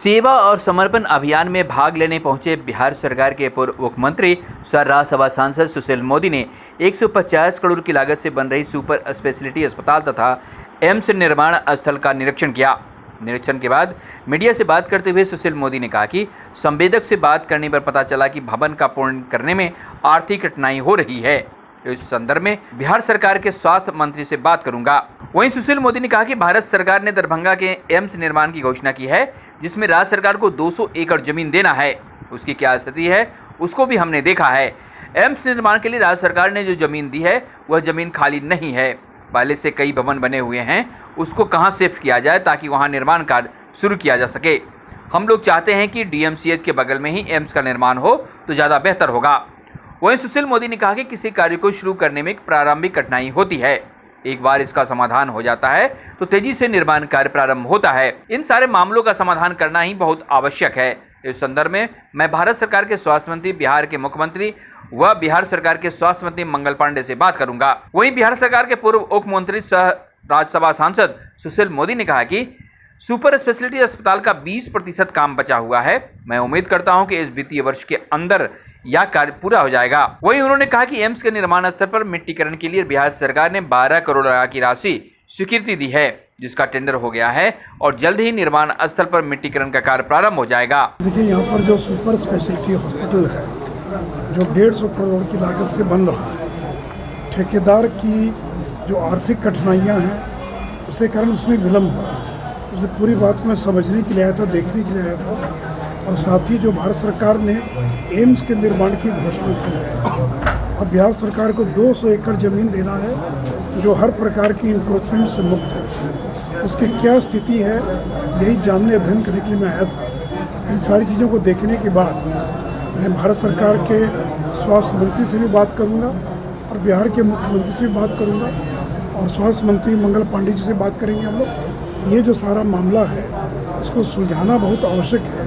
सेवा और समर्पण अभियान में भाग लेने पहुंचे बिहार सरकार के पूर्व मुख्यमंत्री सर राज्यसभा सांसद सुशील मोदी ने 150 करोड़ की लागत से बन रही सुपर स्पेशलिटी अस्पताल तथा एम्स निर्माण स्थल का निरीक्षण किया। निरीक्षण के बाद मीडिया से बात करते हुए सुशील मोदी ने कहा कि संवेदक से बात करने पर पता चला कि भवन का पूर्ण करने में आर्थिक कठिनाई हो रही है। इस संदर्भ में बिहार सरकार के स्वास्थ्य मंत्री से बात करूंगा। वहीं सुशील मोदी ने कहा कि भारत सरकार ने दरभंगा के एम्स निर्माण की घोषणा की है, जिसमें राज्य सरकार को 200 एकड़ जमीन देना है। उसकी क्या स्थिति है उसको भी हमने देखा है। एम्स निर्माण के लिए राज्य सरकार ने जो जमीन दी है वह जमीन खाली नहीं है। पहले से कई भवन बने हुए हैं, उसको कहां शिफ्ट किया जाए ताकि वहां निर्माण कार्य शुरू किया जा सके। हम लोग चाहते हैं कि डीएमसीएच के बगल में ही एम्स का निर्माण हो तो ज़्यादा बेहतर होगा। वहीं सुशील मोदी ने कहा कि किसी कार्य को शुरू करने में एक प्रारंभिक कठिनाई होती है, एक बार इसका समाधान हो जाता है तो तेजी से निर्माण कार्य प्रारंभ होता है। इन सारे मामलों का समाधान करना ही बहुत आवश्यक है। इस संदर्भ में मैं भारत सरकार के स्वास्थ्य मंत्री, बिहार के मुख्यमंत्री व बिहार सरकार के स्वास्थ्य मंत्री मंगल पांडे से बात करूंगा। वहीं बिहार सरकार के पूर्व उप मुख्यमंत्री सह राज्यसभा सांसद सुशील मोदी ने कहा कि सुपर स्पेशलिटी अस्पताल का 20% काम बचा हुआ है। मैं उम्मीद करता हूं कि इस वित्तीय वर्ष के अंदर यह कार्य पूरा हो जाएगा। वहीं उन्होंने कहा कि एम्स के निर्माण स्थल पर मिट्टीकरण के लिए बिहार सरकार ने 12 करोड़ की राशि स्वीकृति दी है, जिसका टेंडर हो गया है और जल्द ही निर्माण स्थल पर मिट्टीकरण का कार्य प्रारंभ हो जाएगा। देखिए, यहाँ पर जो सुपर स्पेशलिटी हॉस्पिटल है जो 150 करोड़ की लागत से बन रहा है, ठेकेदार की जो आर्थिक कठिनाइयाँ हैं उसके कारण उसमें विलम्ब हो रहा है। उसने पूरी बात को मैं समझने के लिए आया था, देखने के लिए आया था। और साथ ही जो भारत सरकार ने एम्स के निर्माण की घोषणा की है, अब बिहार सरकार को 200 एकड़ ज़मीन देना है जो हर प्रकार की इंक्रोचमेंट से मुक्त है। उसकी क्या स्थिति है यही जानने अध्ययन करने के लिए मैं आया था। इन सारी चीज़ों को देखने के बाद मैं भारत सरकार के स्वास्थ्य मंत्री से भी बात करूंगा और बिहार के मुख्यमंत्री से भी बात करूंगा और स्वास्थ्य मंत्री मंगल पांडे जी से बात करेंगे हम लोग। ये जो सारा मामला है इसको सुलझाना बहुत आवश्यक है,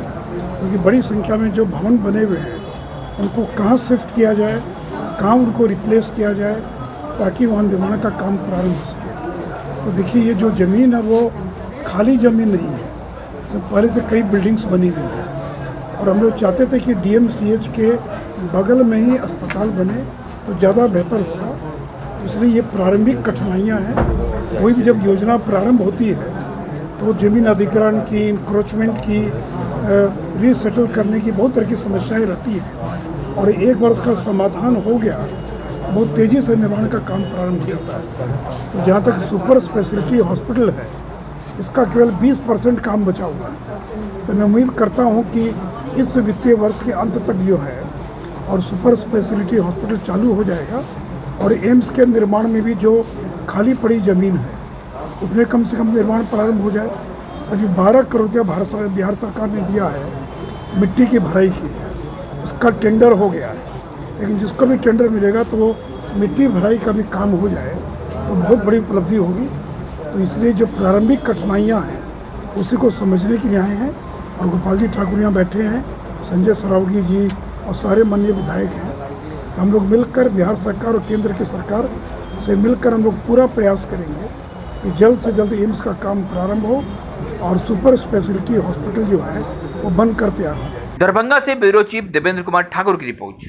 क्योंकि बड़ी संख्या में जो भवन बने हुए हैं उनको कहाँ शिफ्ट किया जाए, कहाँ उनको रिप्लेस किया जाए ताकि वहाँ निर्माण का काम प्रारंभ हो सके। तो देखिए, ये जो ज़मीन है वो खाली ज़मीन नहीं है, तो पहले से कई बिल्डिंग्स बनी हुई हैं और हम लोग चाहते थे कि डीएमसीएच के बगल में ही अस्पताल बने तो ज़्यादा बेहतर होगा। तो इसलिए ये प्रारंभिक कठिनाइयाँ हैं। कोई भी जब योजना प्रारंभ होती है तो ज़मीन अधिग्रहण की, इंक्रोचमेंट की, रीसेटल करने की बहुत तरह की समस्याएं रहती हैं और एक बार उसका समाधान हो गया बहुत तेज़ी से निर्माण का काम प्रारंभ हो जाता है। तो जहाँ तक सुपर स्पेशलिटी हॉस्पिटल है इसका केवल 20% काम बचा हुआ है। तो मैं उम्मीद करता हूँ कि इस वित्तीय वर्ष के अंत तक जो है और सुपर स्पेशलिटी हॉस्पिटल चालू हो जाएगा और एम्स के निर्माण में भी जो खाली पड़ी ज़मीन है उसमें कम से कम निर्माण प्रारंभ हो जाए। अभी 12 करोड़ रुपया बिहार सरकार ने दिया है मिट्टी की भराई के लिए, उसका टेंडर हो गया है। लेकिन जिसको भी टेंडर मिलेगा तो वो मिट्टी भराई का भी काम हो जाए तो बहुत बड़ी उपलब्धि होगी। तो इसलिए जो प्रारंभिक कठिनाइयाँ हैं उसी को समझने के लिए आए हैं और गोपाल जी ठाकुर यहाँ बैठे हैं, संजय सरावगी जी और सारे माननीय विधायक हैं। तो हम लोग मिलकर बिहार सरकार और केंद्र की सरकार से मिलकर हम लोग पूरा प्रयास करेंगे कि जल्द से जल्द एम्स का काम प्रारंभ हो और सुपर स्पेशलिटी हॉस्पिटल जो है वो बनकर तैयार हो जाए। दरभंगा से ब्यूरो चीफ देवेंद्र कुमार ठाकुर की रिपोर्ट।